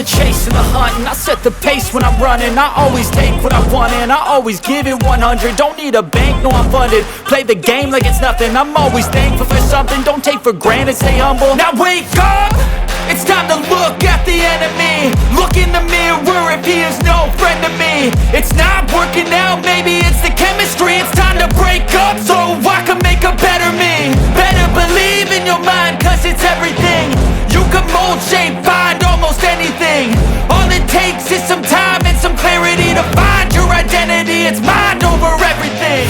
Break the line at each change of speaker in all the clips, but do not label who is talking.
the chase and the hunt, and I set the pace when I'm running. I always take what I want and I always give it 100. Don't need a bank, no I'm funded. Play the game like it's nothing. I'm always thankful for something. Don't take for granted, stay humble. Now wake up, it's time to look at the enemy. Look in the mirror if he is no friend to me. It's not working out, maybe it's the chemistry. It's time to break up so I can make a better me. Better believe in your mind, cause it's everything. You can mold, shape, find almost anything. All it takes is some time and some clarity to find your identity. It's mind over everything.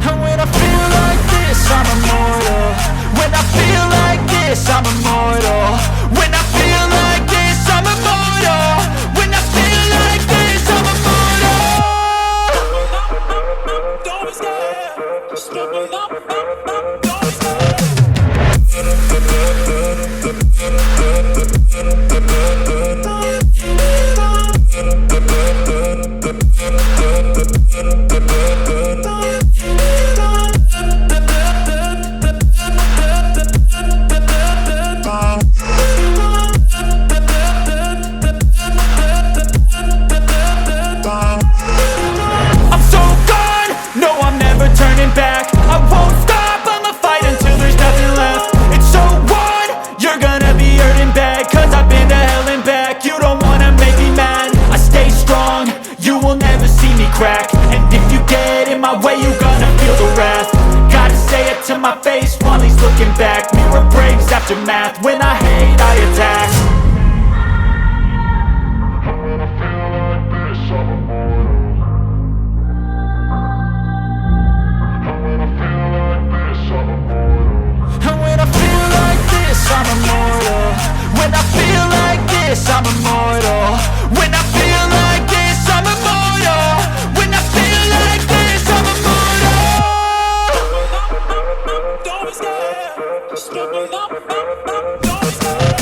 And when I feel like this, I'm immortal. When I feel like this, I'm immortal. When I feel like this, I'm immortal. When I feel like this, I'm immortal. Don't be scared. Just level up, don't be scared. Back. I won't stop, I'ma fight until there's nothing left. It's so on, you're gonna be hurting bad, cause I've been to hell and back. You don't wanna make me mad, I stay strong, you will never see me crack. And if you get in my way, you're gonna feel the wrath. Gotta say it to my face while he's looking back. Mirror breaks aftermath, when I hate I attack. I'm immortal. When I feel like this, I'm immortal. When I feel like this, I'm immortal. When I feel like this, I'm immortal. Don't be scared. Just level up, don't be scared.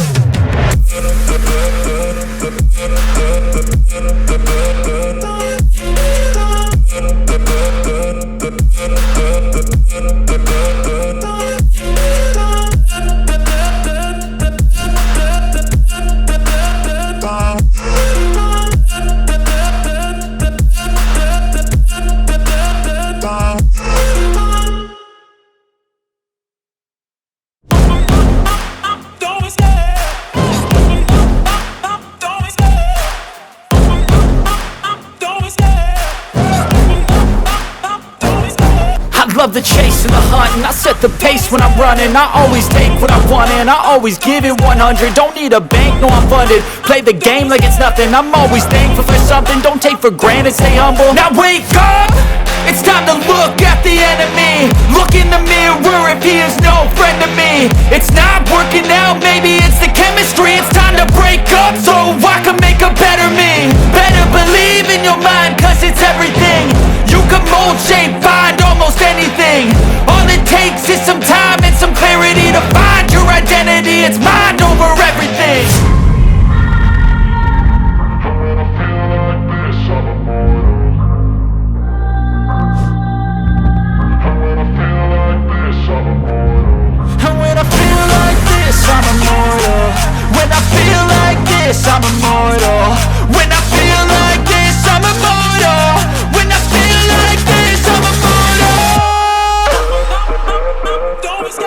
Love the chase and the hunt, and I set the pace when I'm running. I always take what I want and I always give it 100. Don't need a bank, no I'm funded. Play the game like it's nothing. I'm always thankful for something. Don't take for granted, stay humble. Now wake up, it's time to look at the enemy. Look in the mirror if he is no friend to me. It's not working out, maybe it's the chemistry. It's time to break up so I can make a better me. Better believe in your mind, cause it's everything. You can mold, shape,